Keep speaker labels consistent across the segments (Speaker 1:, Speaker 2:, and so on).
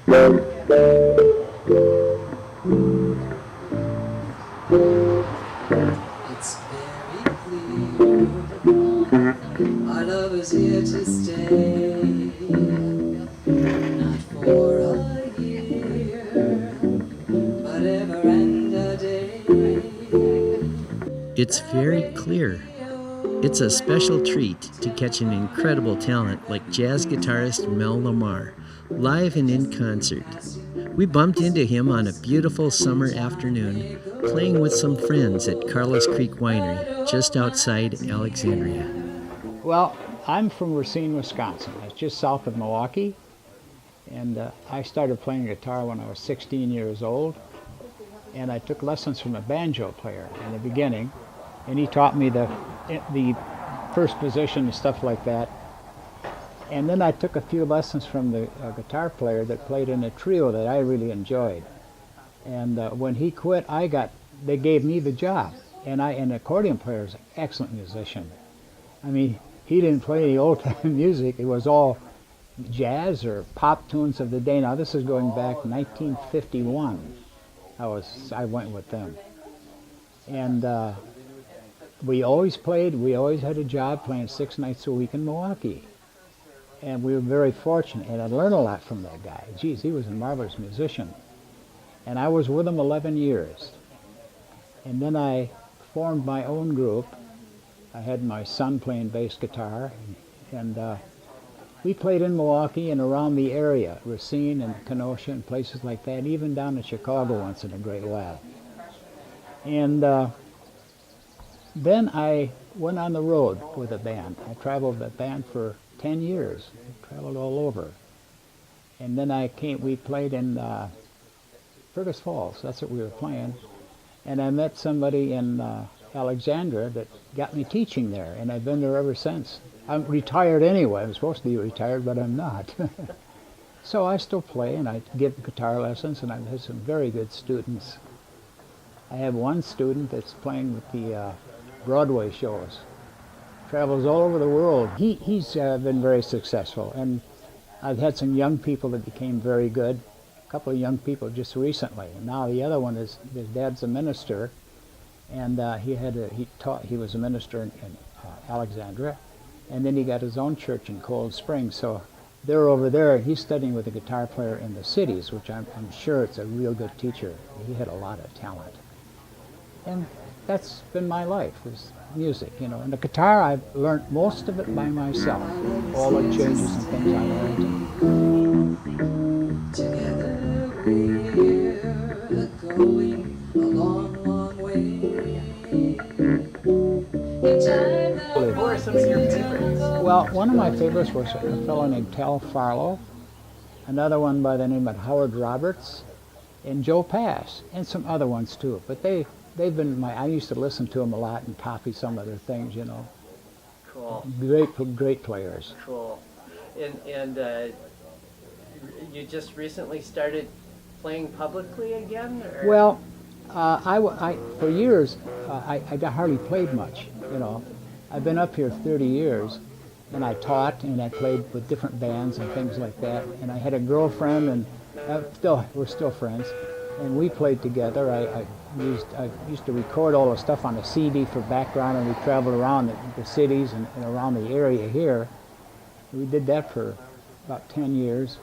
Speaker 1: It's very clear our love is here to stay, not for a year, but ever and a day.
Speaker 2: It's very clear. It's a special treat to catch an incredible talent like jazz guitarist Mel Lamar, live and in concert. We bumped into him on a beautiful summer afternoon, playing with some friends at Carlos Creek Winery, just outside Alexandria.
Speaker 3: Well, I'm from Racine, Wisconsin. It's just south of Milwaukee. And I started playing guitar when I was 16 years old. And I took lessons from a banjo player in the beginning. And he taught me the first position and stuff like that. And then I took a few lessons from the guitar player that played in a trio that I really enjoyed. And when he quit, they gave me the job. And an accordion player is an excellent musician. I mean, he didn't play any old-time music. It was all jazz or pop tunes of the day. Now, this is going back 1951. I went with them. And we always had a job playing 6 nights a week in Milwaukee. And we were very fortunate, and I learned a lot from that guy. Geez, he was a marvelous musician. And I was with him 11 years. And then I formed my own group. I had my son playing bass guitar, and we played in Milwaukee and around the area, Racine and Kenosha and places like that, even down in Chicago once in a great while. And then I went on the road with a band. I traveled with a band for 10 years. I traveled all over. And then we played in Fergus Falls. That's what we were playing. And I met somebody in Alexandria that got me teaching there, and I've been there ever since. I'm retired anyway. I'm supposed to be retired, but I'm not. So I still play, and I give guitar lessons, and I've had some very good students. I have one student that's playing with the Broadway shows. Travels all over the world. He's been very successful, and I've had some young people that became very good. A couple of young people just recently. And now the other one is his dad's a minister, and he was a minister in Alexandria, and then he got his own church in Cold Springs. So they're over there, and he's studying with a guitar player in the cities, which I'm sure it's a real good teacher. He had a lot of talent, and that's been my life, is music, you know. And the guitar, I've learned most of it by myself. All the changes and things I learned.
Speaker 1: Together we're going a long, long way.
Speaker 3: What were some of your favorites? Well, one of my favorites was a fellow named Tal Farlow, another one by the name of Howard Roberts, and Joe Pass, and some other ones too. But they've been I used to listen to them a lot and copy some of their things, you know.
Speaker 4: Cool.
Speaker 3: Great players.
Speaker 4: Cool. And you just recently started playing publicly again? Or?
Speaker 3: Well, for years, I hardly played much, you know. I've been up here 30 years, and I taught, and I played with different bands and things like that. And I had a girlfriend, and we're still friends, and we played together. I used to record all the stuff on a CD for background, and we traveled around the cities and around the area here. We did that for about 10 years,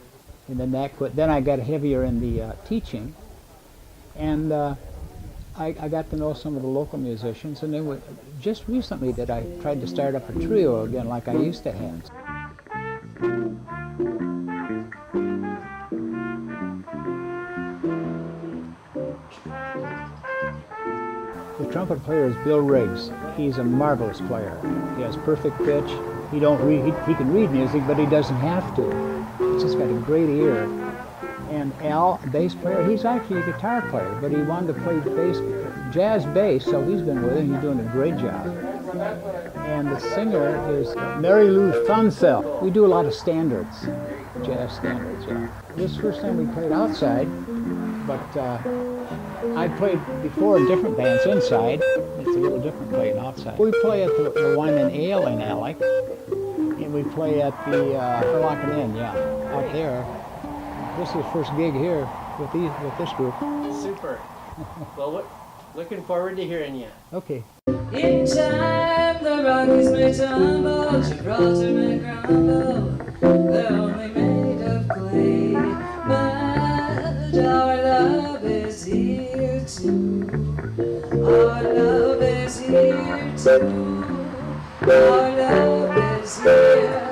Speaker 3: and then that quit. Then I got heavier in the teaching, and I got to know some of the local musicians, and then just recently that I tried to start up a trio again like I used to have. The trumpet player is Bill Riggs. He's a marvelous player. He has perfect pitch. He can read music, but he doesn't have to. He's just got a great ear. And Al, bass player, he's actually a guitar player, but he wanted to play bass, jazz bass, so he's been with him. He's doing a great job. And the singer is Mary Lou Thunsell. We do a lot of standards, jazz standards, yeah. This first time we played outside, but I played before in different bands inside. It's a little different playing outside. We play at the Wine and Ale in Alec, and we play at the Interlochen Inn, yeah, out there. This is the first gig here with this group.
Speaker 4: Super. Well, looking forward to hearing you.
Speaker 3: Okay.
Speaker 1: In time the Rockies may tumble, Gibraltar may crumble, they're only made of clay, but our love is here too, our love is here too, our love is here